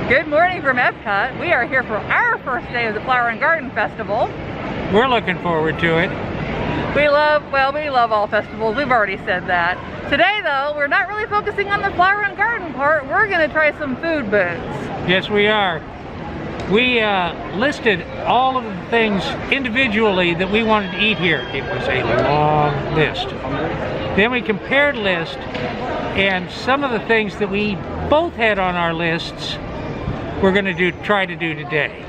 Good morning from Epcot. We are here for our first day of the Flower and Garden Festival. We're looking forward to it. We love all festivals. We've already said that. Today though, we're not really focusing on the flower and garden part. We're going to try some food booths. Yes, we are. We listed all of the things individually that we wanted to eat here. It was a long list. Then we compared lists, and some of the things that we both had on our lists we're going to try to do today.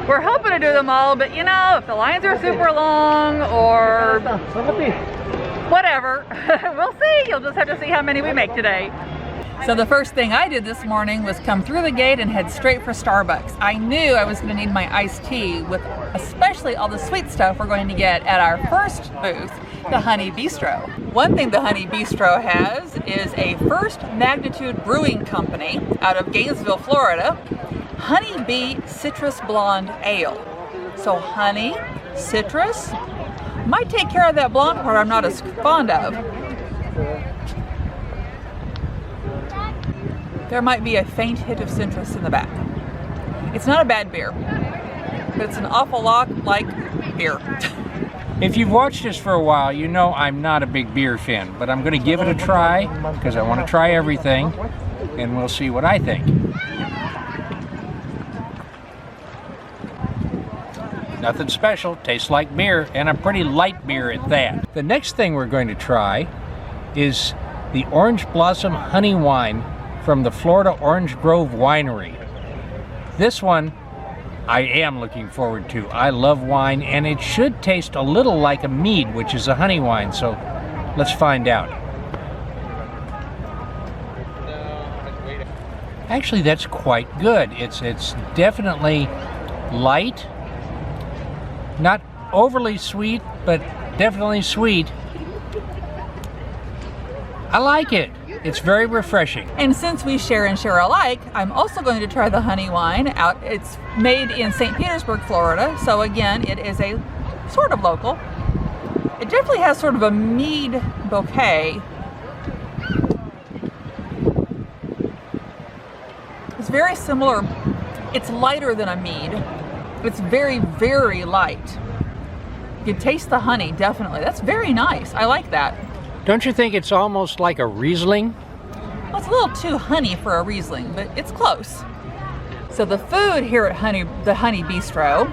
We're hoping to do them all, but you know, if the lines are super long or whatever, we'll see. You'll just have to see how many we make today. So the first thing I did this morning was come through the gate and head straight for Starbucks. I knew I was going to need my iced tea with especially all the sweet stuff we're going to get at our first booth, the Honey Bistro. One thing the Honey Bistro has is a first magnitude brewing company out of Gainesville, Florida, Honey Bee Citrus Blonde Ale. So honey, citrus, might take care of that blonde part I'm not as fond of. There might be a faint hint of citrus in the back. It's not a bad beer, but it's an awful lot like beer. If you've watched us for a while, you know I'm not a big beer fan, but I'm going to give it a try because I want to try everything, and we'll see what I think. Nothing special, tastes like beer, and a pretty light beer at that. The next thing we're going to try is the Orange Blossom Honey Wine from the Florida Orange Grove Winery. This one I am looking forward to. I love wine, and it should taste a little like a mead, which is a honey wine, so let's find out. Actually, that's quite good. It's definitely light, not overly sweet, but definitely sweet. I like it. It's very refreshing. And since we share and share alike, I'm also going to try the honey wine out. It's made in St. Petersburg, Florida. So again, it is a sort of local. It definitely has sort of a mead bouquet. It's very similar. It's lighter than a mead. It's very, very light. You can taste the honey, definitely. That's very nice. I like that. Don't you think it's almost like a Riesling? Well, it's a little too honey for a Riesling, but it's close. So the food here at the Honey Bistro,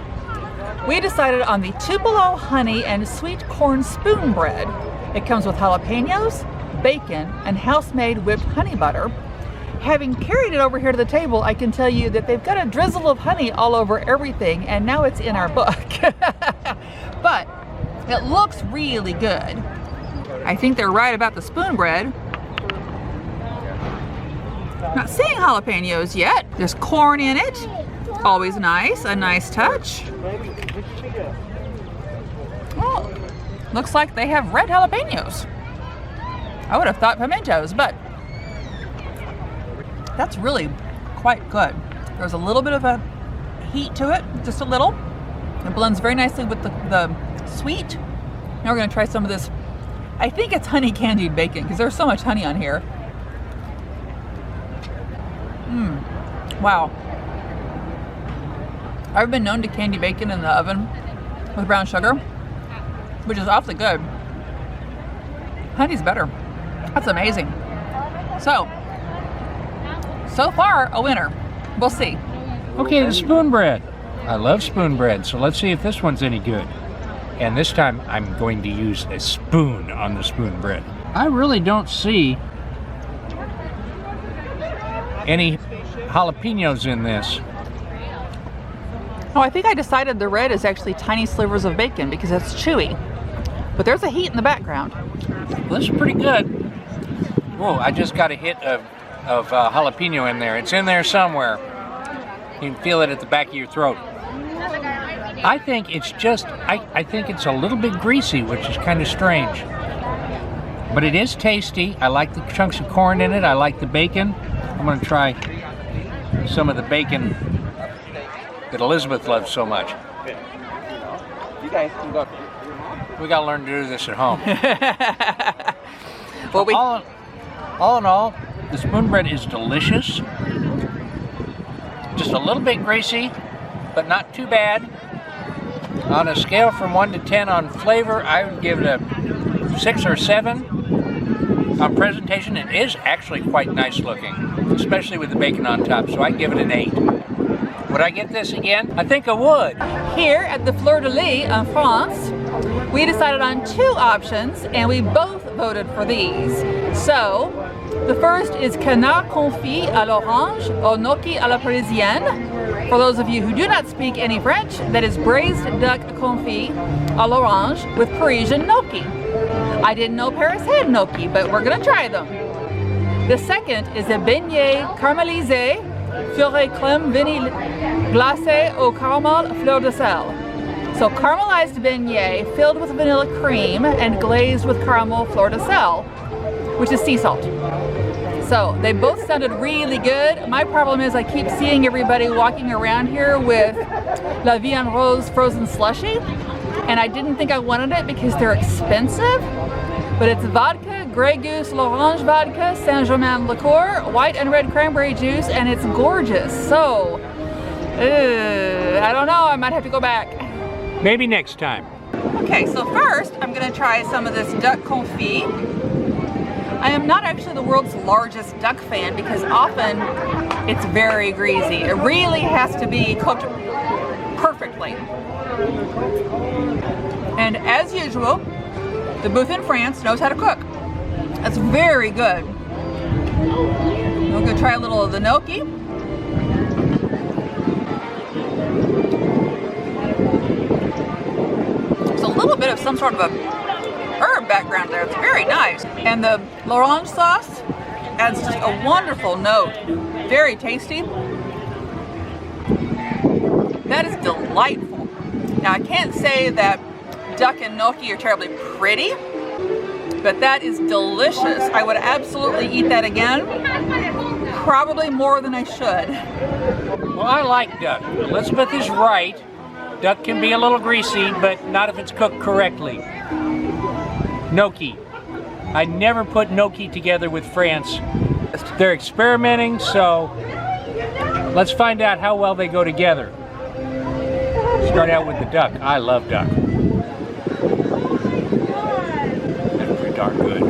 we decided on the Tupelo honey and sweet corn spoon bread. It comes with jalapenos, bacon, and house-made whipped honey butter. Having carried it over here to the table, I can tell you that they've got a drizzle of honey all over everything, and now it's in our book. But it looks really good. I think they're right about the spoon bread. Not seeing jalapenos yet. There's corn in it. Always nice, a nice touch. Well, looks like they have red jalapenos. I would have thought pimentos, but that's really quite good. There's a little bit of a heat to it, just a little. It blends very nicely with the sweet. Now we're going to try some of this. I think it's honey candied bacon because there's so much honey on here. Wow. I've been known to candy bacon in the oven with brown sugar, which is awfully good. Honey's better. That's amazing. So far a winner. We'll see. Okay, the spoon bread. I love spoon bread, so let's see if this one's any good. And this time I'm going to use a spoon on the spoon bread. I really don't see any jalapenos in this. Oh, I think I decided the red is actually tiny slivers of bacon because it's chewy. But there's a heat in the background. Well, this is pretty good. Whoa, I just got a hit of jalapeno in there. It's in there somewhere. You can feel it at the back of your throat. I think it's just, I think it's a little bit greasy, which is kind of strange. But it is tasty. I like the chunks of corn in it. I like the bacon. I'm going to try some of the bacon that Elizabeth loves so much. You guys can go. We got to learn to do this at home. Well, all in all, the spoon bread is delicious. Just a little bit greasy, but not too bad. On a scale from 1 to 10 on flavor, I would give it a 6 or 7. On presentation, it is actually quite nice looking, especially with the bacon on top, so I'd give it an 8. Would I get this again? I think I would. Here at the Fleur de Lis in France, we decided on 2 options and we both voted for these. So, the first is canard confit à l'orange or gnocchi à la parisienne. For those of you who do not speak any French, that is braised duck confit à l'orange with Parisian gnocchi. I didn't know Paris had gnocchi, but we're gonna try them. The second is a beignet caramélisé, purée crème vanille glacée au caramel fleur de sel. So caramelized beignet filled with vanilla cream and glazed with caramel fleur de sel, which is sea salt. So they both sounded really good. My problem is I keep seeing everybody walking around here with La Vie en Rose frozen slushy, and I didn't think I wanted it because they're expensive, but it's vodka, Grey Goose, L'Orange vodka, Saint-Germain liqueur, white and red cranberry juice, and it's gorgeous. So, I don't know, I might have to go back. Maybe next time. Okay, so first I'm gonna try some of this duck confit. I am not actually the world's largest duck fan because often it's very greasy. It really has to be cooked perfectly. And as usual, the booth in France knows how to cook. That's very good. We're gonna try a little of the gnocchi. It's a little bit of some sort of a herb background there. It's very nice. And the l'orange sauce adds just a wonderful note. Very tasty. That is delightful. Now I can't say that duck and gnocchi are terribly pretty, but that is delicious. I would absolutely eat that again. Probably more than I should. Well, I like duck. Elizabeth is right. Duck can be a little greasy, but not if it's cooked correctly. Gnocchi. I never put gnocchi together with France. They're experimenting, so let's find out how well they go together. Start out with the duck. I love duck. That's pretty darn good.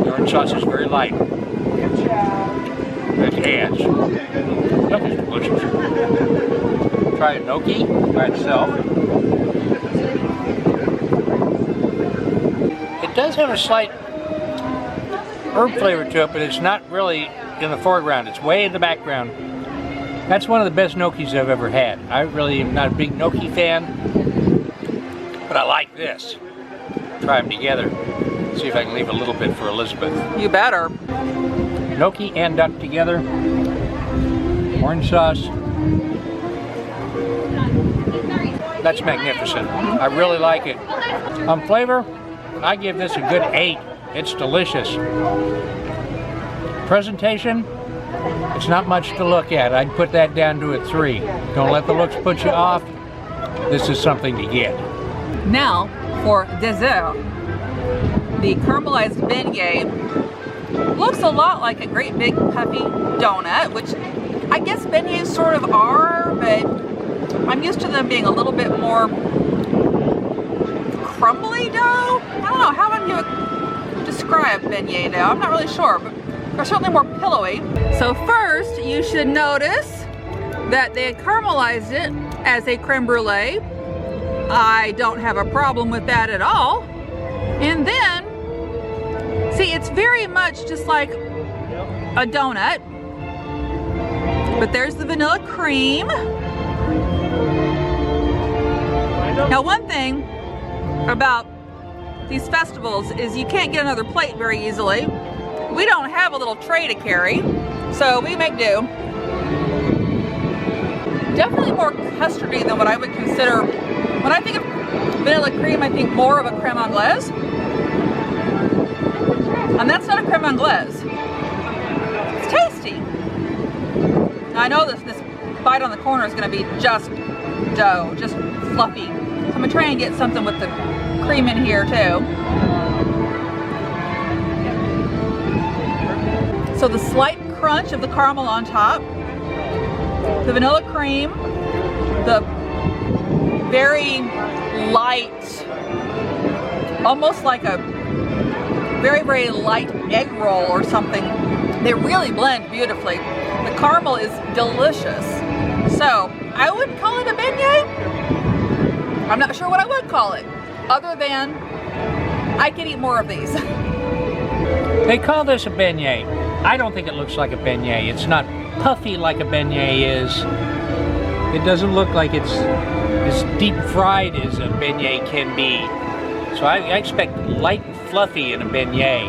The orange sauce is very light. It adds. Duck is delicious. Try a gnocchi by itself. It does have a slight herb flavor to it, but it's not really in the foreground. It's way in the background. That's one of the best gnocchis I've ever had. I really am not a big gnocchi fan, but I like this. Try them together. See if I can leave a little bit for Elizabeth. You better. Gnocchi and duck together. Orange sauce. That's magnificent. I really like it. On flavor, I give this a good 8. It's delicious. Presentation, it's not much to look at. I'd put that down to a 3. Don't let the looks put you off. This is something to get. Now for dessert. The caramelized beignet looks a lot like a great big puffy donut, which I guess beignets sort of are, but I'm used to them being a little bit more crumbly dough. I don't know, how would you describe beignet dough? I'm not really sure, but they're certainly more pillowy. So first, you should notice that they had caramelized it as a creme brulee. I don't have a problem with that at all. And then, see, it's very much just like a donut, but there's the vanilla cream. Now, one thing about these festivals is you can't get another plate very easily. We don't have a little tray to carry, so we make do. Definitely more custardy than what I would consider. When I think of vanilla cream, I think more of a creme anglaise. And that's not a creme anglaise. It's tasty. Now I know this bite on the corner is going to be just dough, just fluffy. So I'm going to try and get something with the cream in here too. So the slight crunch of the caramel on top, the vanilla cream, the very light, almost like a very, very light egg roll or something. They really blend beautifully. The caramel is delicious. So, I wouldn't call it a beignet. I'm not sure what I would call it, other than I could eat more of these. They call this a beignet. I don't think it looks like a beignet. It's not puffy like a beignet is. It doesn't look like it's as deep fried as a beignet can be. So I expect light and fluffy in a beignet.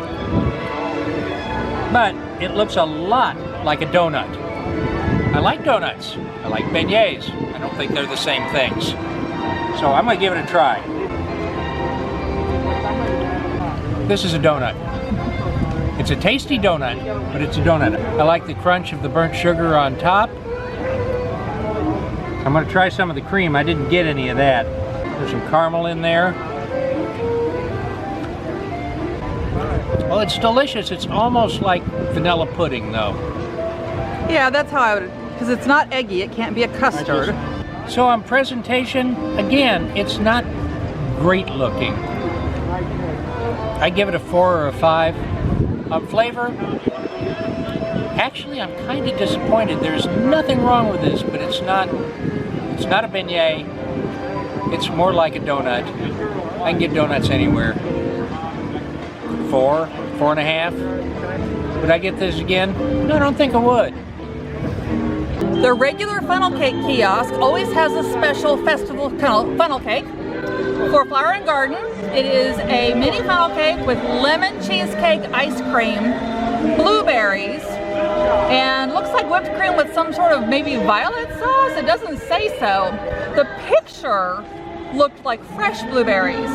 But it looks a lot like a donut. I like donuts. I like beignets. I don't think they're the same things. So I'm gonna give it a try. This is a donut. It's a tasty donut, but it's a donut. I like the crunch of the burnt sugar on top. I'm gonna try some of the cream. I didn't get any of that. There's some caramel in there. Well, it's delicious. It's almost like vanilla pudding, though. Yeah, that's how I would, because it's not eggy. It can't be a custard. So on presentation, again, it's not great looking. I give it a 4 or a 5. On flavor, actually, I'm kind of disappointed. There's nothing wrong with this, but it's not a beignet. It's more like a donut. I can get donuts anywhere. 4, 4.5. Would I get this again? No, I don't think I would. The regular funnel cake kiosk always has a special festival funnel cake for Flower and Garden. It is a mini funnel cake with lemon cheesecake ice cream, blueberries, and looks like whipped cream with some sort of maybe violet sauce. It doesn't say so. The picture looked like fresh blueberries.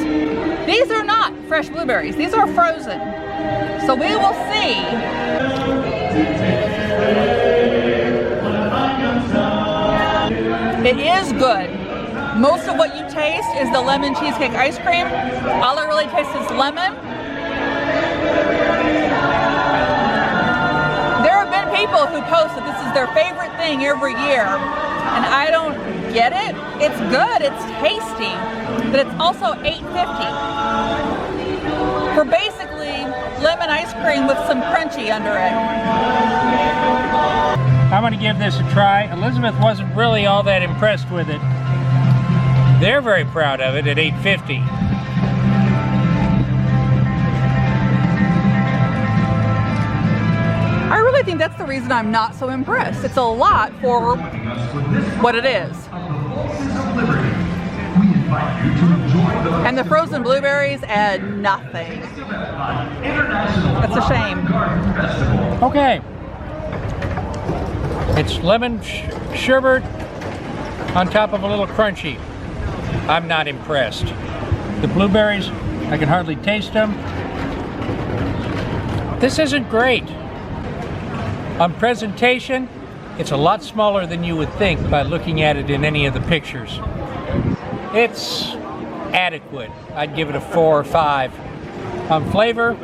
These are not fresh blueberries. These are frozen. So we will see. It is good. Most of what you taste is the lemon cheesecake ice cream. All I really taste is lemon. There have been people who post that this is their favorite thing every year, and I don't get it. It's good, it's tasty, but it's also $8.50 for basically lemon ice cream with some crunchy under it. I'm going to give this a try. Elizabeth wasn't really all that impressed with it. They're very proud of it at $8.50. I really think that's the reason I'm not so impressed. It's a lot for what it is. And the frozen blueberries add nothing. That's a shame. Okay. It's lemon sherbet on top of a little crunchy. I'm not impressed. The blueberries, I can hardly taste them. This isn't great. On presentation, it's a lot smaller than you would think by looking at it in any of the pictures. It's adequate. I'd give it a 4 or 5. On flavor,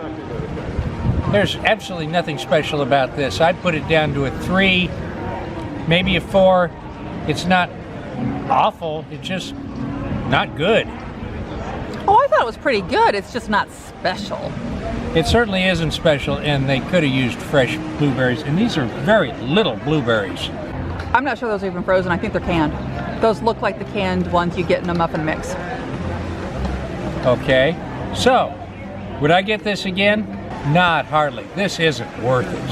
there's absolutely nothing special about this. I'd put it down to a 3, maybe a 4. It's not awful, it's just not good. Oh, I thought it was pretty good. It's just not special. It certainly isn't special, and they could have used fresh blueberries, and these are very little blueberries. I'm not sure those are even frozen. I think they're canned. Those look like the canned ones you get in a muffin mix. Okay, so would I get this again? Not hardly. This isn't worth it.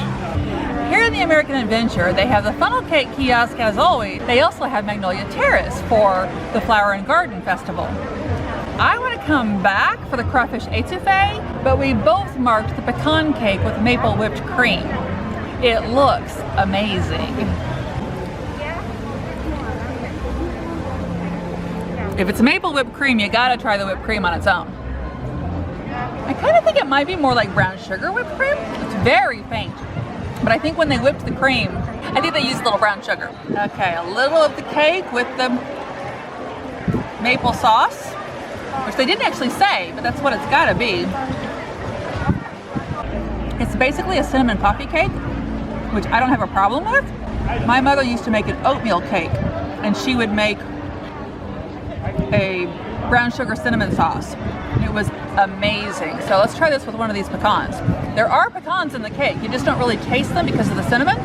Here in the American Adventure, they have the funnel cake kiosk as always. They also have Magnolia Terrace for the Flower and Garden Festival. I want to come back for the crawfish etouffee, but we both marked the pecan cake with maple whipped cream. It looks amazing. If it's maple whipped cream, you gotta try the whipped cream on its own. I kind of think it might be more like brown sugar whipped cream. It's very faint. But I think when they whipped the cream, I think they used a little brown sugar. Okay, a little of the cake with the maple sauce, which they didn't actually say, but that's what it's gotta be. It's basically a cinnamon coffee cake which I don't have a problem with. My mother used to make an oatmeal cake, and she would make a brown sugar cinnamon sauce. It was amazing. So let's try this with one of these pecans. There are pecans in the cake. You just don't really taste them because of the cinnamon.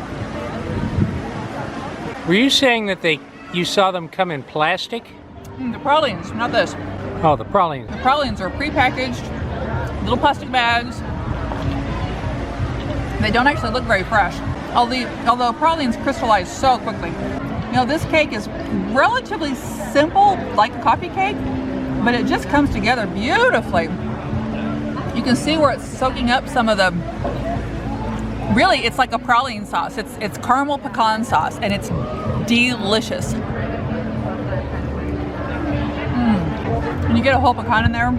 Were you saying that you saw them come in plastic? The pralines, not this. Oh, the pralines. The pralines are prepackaged, little plastic bags. They don't actually look very fresh, although pralines crystallize so quickly. You know, this cake is relatively simple, like a coffee cake, but it just comes together beautifully. You can see where it's soaking up some of the, really it's like a praline sauce. It's caramel pecan sauce, and it's delicious. When you get a whole pecan in there,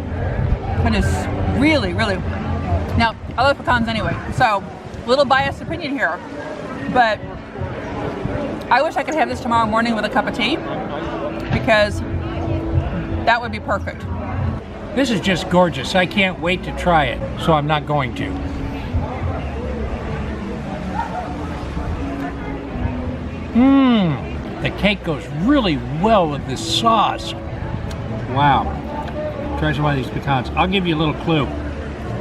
it is really, really, now I love pecans anyway, so little biased opinion here, but I wish I could have this tomorrow morning with a cup of tea, because that would be perfect. This is just gorgeous. I can't wait to try it, so I'm not going to. The cake goes really well with this sauce. Wow. Try some of these pecans. I'll give you a little clue.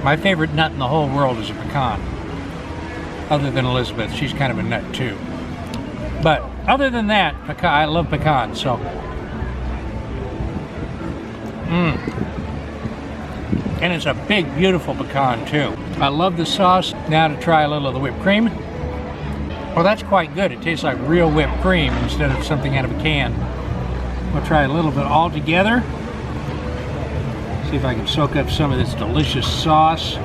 My favorite nut in the whole world is a pecan. Other than Elizabeth, she's kind of a nut too. But other than that, I love pecans, so. And it's a big, beautiful pecan too. I love the sauce. Now to try a little of the whipped cream. Well, that's quite good. It tastes like real whipped cream instead of something out of a can. We'll try a little bit all together. See if I can soak up some of this delicious sauce.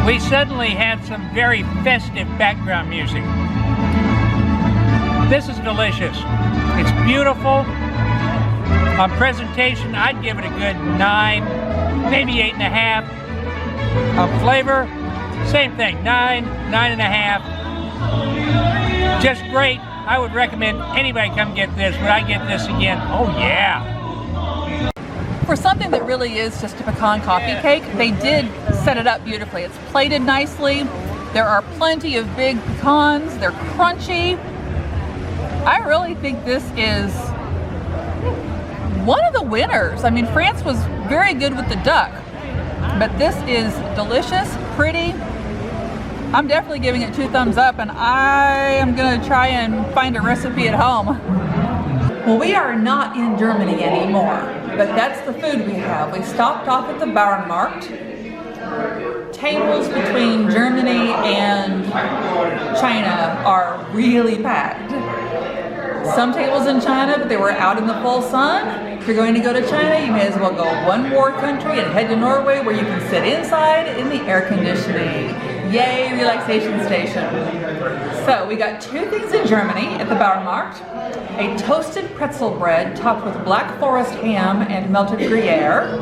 We suddenly had some very festive background music. This is delicious. It's beautiful. On presentation, I'd give it a good 9, maybe 8.5. On flavor, same thing, 9, 9.5. Just great. I would recommend anybody come get this. Would I get this again? Oh yeah. For something that really is just a pecan coffee cake, they did set it up beautifully. It's plated nicely. There are plenty of big pecans. They're crunchy. I really think this is one of the winners. I mean, France was very good with the duck, but this is delicious, pretty. I'm definitely giving it 2 thumbs up, and I am gonna try and find a recipe at home. Well, we are not in Germany anymore, but that's the food we have. We stopped off at the Bauernmarkt. Tables between Germany and China are really packed. Some tables in China, but they were out in the full sun. If you're going to go to China, you may as well go one more country and head to Norway, where you can sit inside in the air conditioning. Yay, relaxation station. So we got 2 things in Germany at the Bauernmarkt. A toasted pretzel bread topped with Black Forest ham and melted Gruyere,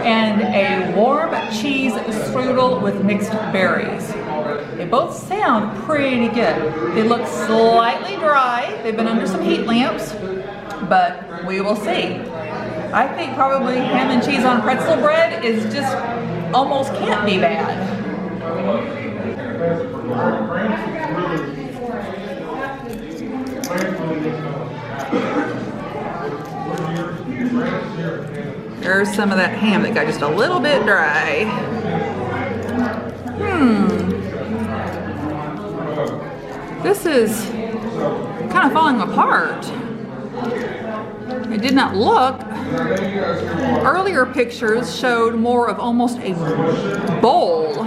and a warm cheese strudel with mixed berries. They both sound pretty good. They look slightly dry. They've been under some heat lamps, but we will see. I think probably ham and cheese on pretzel bread is just almost can't be bad. There's some of that ham that got just a little bit dry. This is kind of falling apart. It did not look. Earlier pictures showed more of almost a bowl.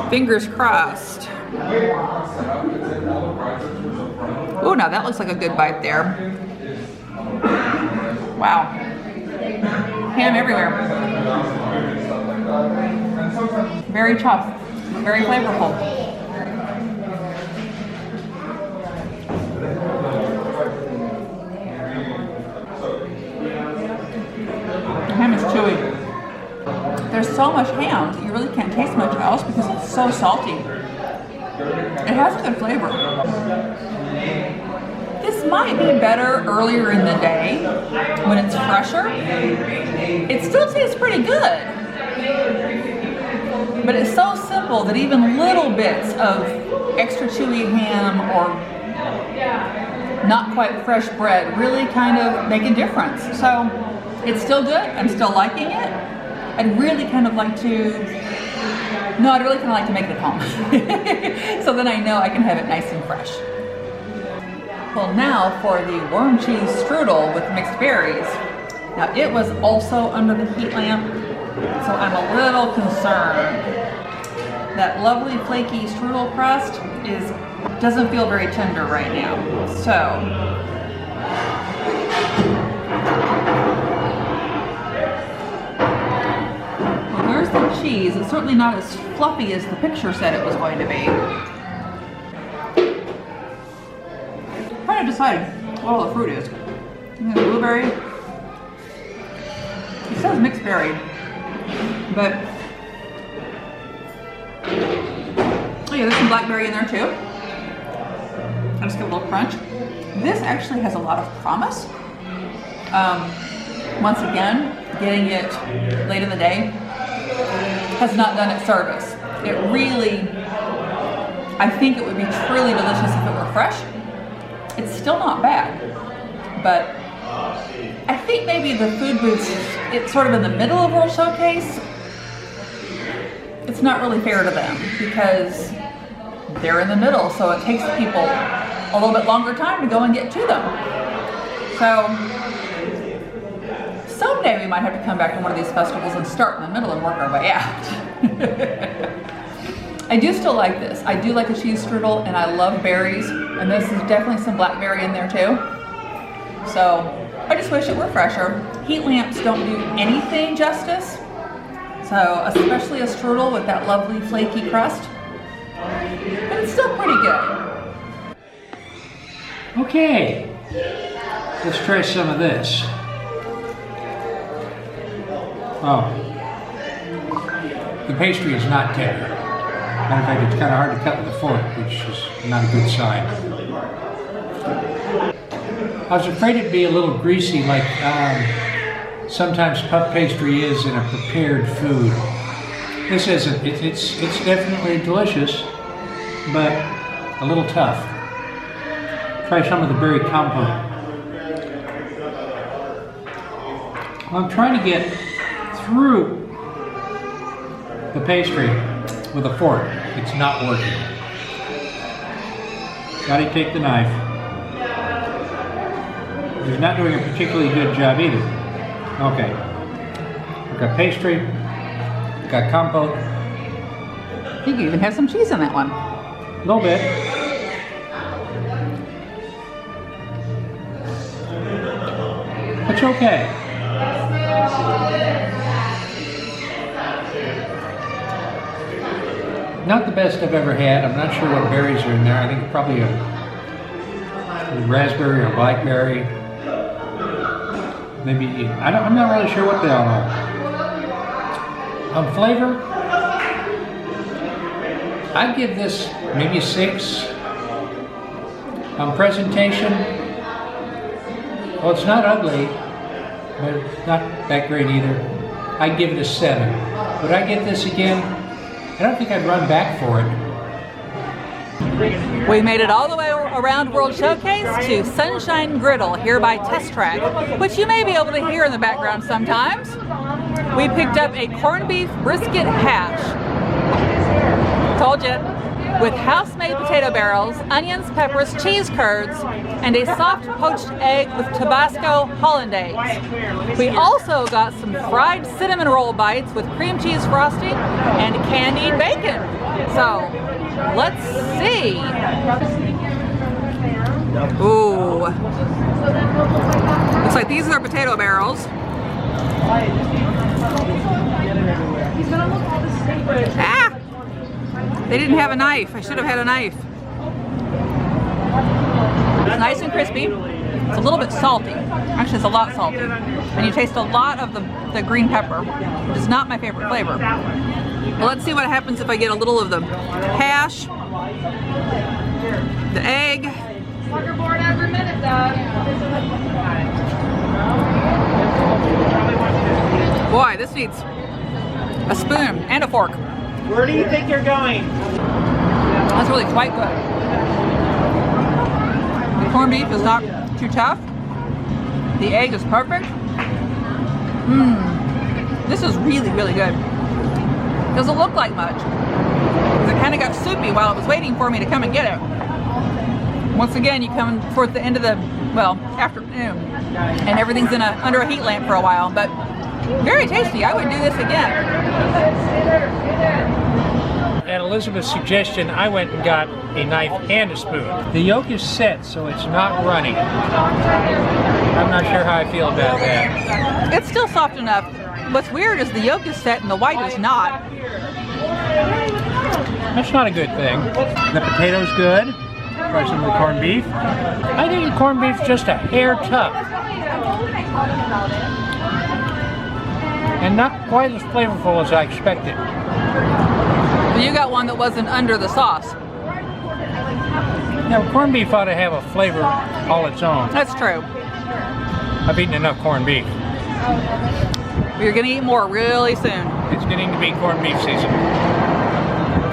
Fingers crossed. Oh, now that looks like a good bite there. Wow. Ham everywhere. Very chopped, very flavorful. The ham is chewy. there's so much ham that you really can't taste much else because it's so salty. It has a good flavor. This might be better earlier in the day when it's fresher. It still tastes pretty good. But it's so simple that even little bits of extra chewy ham or not quite fresh bread really kind of make a difference. So it's still good. I'm still liking it. I'd really kind of like to, I'd really kind of like to make it at home. So then I know I can have it nice and fresh. Well, now for the warm cheese strudel with mixed berries. Now it was also under the heat lamp, so I'm a little concerned. That lovely flaky strudel crust doesn't feel very tender right now. So, well, there's the cheese. It's certainly not as fluffy as the picture said it was going to be. I'm trying to decide what all the fruit is. There's blueberry. It says mixed berry, but oh yeah, there's some blackberry in there too. I'll just give it a little crunch. This actually has a lot of promise. Once again, getting it late in the day has not done its service. It really, I think it would be truly delicious if it were fresh. It's still not bad, but I think maybe the food booths, it's sort of in the middle of World Showcase. It's not really fair to them because they're in the middle, so it takes people a little bit longer time to go and get to them. So someday we might have to come back to one of these festivals and start in the middle and work our way out. I do still like this. I do like a cheese strudel and I love berries, and this is definitely some blackberry in there too. So I just wish it were fresher. Heat lamps don't do anything justice. So especially a strudel with that lovely flaky crust. But it's still pretty good. Okay, let's try some of this. Oh, the pastry is not tender. Matter of fact, it's kind of hard to cut with a fork, which is not a good sign. I was afraid it'd be a little greasy, like sometimes puff pastry is in a prepared food. This isn't. It's definitely delicious, but a little tough. Try some of the berry compote. I'm trying to get through the pastry with a fork. It's not working. Gotta take the knife. He's not doing a particularly good job either. Okay. We've got pastry, we've got compote. I think you even have some cheese in that one. A little bit. It's okay. Not the best I've ever had. I'm not sure what berries are in there. I think probably a raspberry or blackberry. Maybe, I'm not really sure what they all are. On flavor, I'd give this maybe a 6. On presentation, well, it's not ugly, but it's not that great either. I'd give it a 7. Would I get this again? I don't think I'd run back for it. We made it all the way around World Showcase to Sunshine Griddle here by Test Track, which you may be able to hear in the background sometimes. We picked up a corned beef brisket hash. Told you. With house-made potato barrels, onions, peppers, cheese curds, and a soft poached egg with Tabasco hollandaise. We also got some fried cinnamon roll bites with cream cheese frosting and candied bacon. So, let's see. Ooh. Looks like these are their potato barrels. Ah! They didn't have a knife. I should have had a knife. It's nice and crispy. It's a little bit salty. Actually, it's a lot salty. And you taste a lot of the green pepper, which is not my favorite flavor. Well, let's see what happens if I get a little of the hash, the egg. Boy, this needs a spoon and a fork. Where do you think you're going? That's really quite good. The corned beef is not too tough. The egg is perfect. This is really, really good. Doesn't look like much. It kind of got soupy while it was waiting for me to come and get it. Once again, you come towards the end of the, well, afternoon, and everything's in under a heat lamp for a while, but very tasty. I would do this again. At Elizabeth's suggestion, I went and got a knife and a spoon. The yolk is set, so it's not runny. I'm not sure how I feel about that. It's still soft enough. What's weird is the yolk is set and the white is not. That's not a good thing. The potato's good. Try some of the corned beef. I think the corned beef's just a hair tough. And not quite as flavorful as I expected. Well, you got one that wasn't under the sauce. Now, corned beef ought to have a flavor all its own. That's true. I've eaten enough corned beef. You're going to eat more really soon. It's getting to be corned beef season.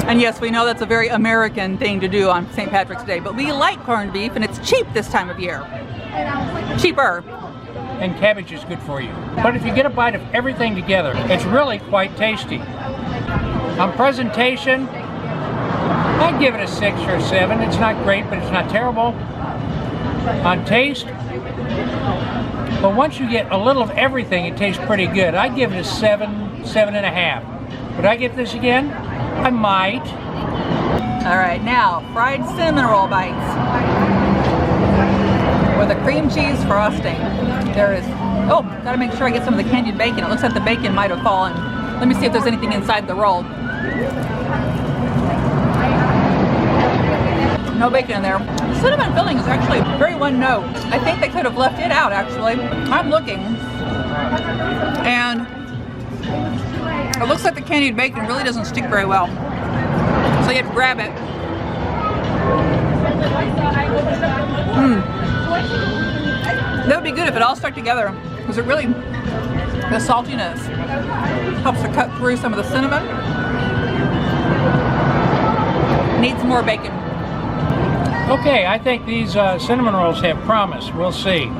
And yes, we know that's a very American thing to do on St. Patrick's Day, but we like corned beef and it's cheap this time of year. Cheaper. And cabbage is good for you. But if you get a bite of everything together, it's really quite tasty. On presentation, I'd give it a 6 or 7. It's not great, but it's not terrible. On taste, but once you get a little of everything, it tastes pretty good. I'd give it a 7, 7.5. Would I get this again? I might. All right, now fried cinnamon roll bites with a cream cheese frosting. There is, oh, gotta make sure I get some of the candied bacon. It looks like the bacon might have fallen. Let me see if there's anything inside the roll. No bacon in there. The cinnamon filling is actually very one note. I think they could have left it out actually. I'm looking. And it looks like the candied bacon really doesn't stick very well. So you have to grab it. That would be good if it all stuck together, because it really, the saltiness helps to cut through some of the cinnamon. Needs more bacon. Okay, I think these cinnamon rolls have promise. We'll see.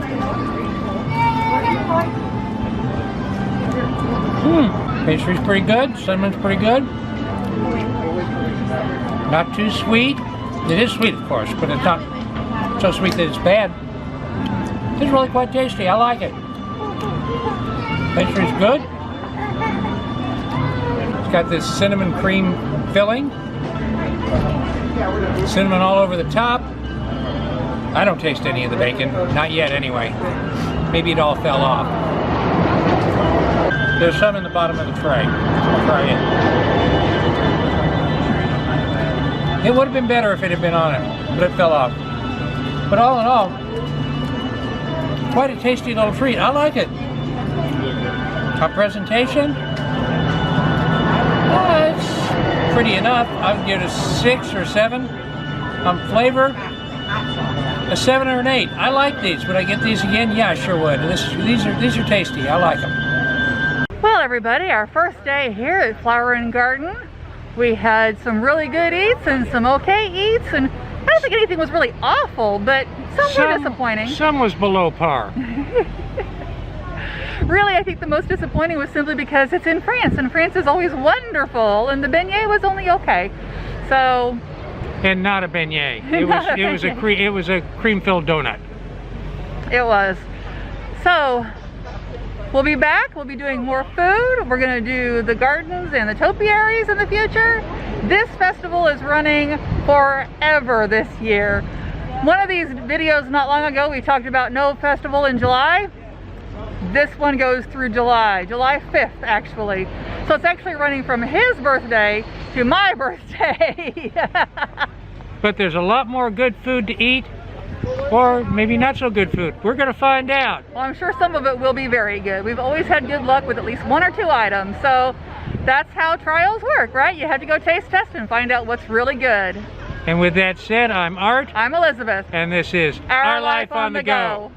Pastry's pretty good. Cinnamon's pretty good. Not too sweet. It is sweet, of course, but it's not so sweet that it's bad. It's really quite tasty. I like it. Pastry's good. It's got this cinnamon cream filling. Cinnamon all over the top. I don't taste any of the bacon. Not yet, anyway. Maybe it all fell off. There's some in the bottom of the tray. I'll try it. It would have been better if it had been on it, but it fell off. But all in all, quite a tasty little treat. I like it. On presentation, it's pretty enough. I would give it a 6 or 7. On flavor, a 7 or an 8. I like these. Would I get these again? Yeah, I sure would. These are tasty. I like them. Well, everybody, our first day here at Flower and Garden. We had some really good eats and some okay eats, and I don't think anything was really awful, but some were disappointing. Some was below par. Really, I think the most disappointing was simply because it's in France, and France is always wonderful, and the beignet was only okay. So. And not a beignet. It was a cream-filled donut. It was. So. We'll be back. We'll be doing more food. We're going to do the gardens and the topiaries in the future. This festival is running forever this year. One of these videos not long ago, we talked about no festival in July. This one goes through July 5th actually. So it's actually running from his birthday to my birthday. But there's a lot more good food to eat or maybe not so good food. We're gonna find out. Well, I'm sure some of it will be very good. We've always had good luck with at least 1 or 2 items, so that's how trials work, right? You have to go taste test and find out what's really good. And with that said, I'm Art. I'm Elizabeth. And this is Our Life on the Go.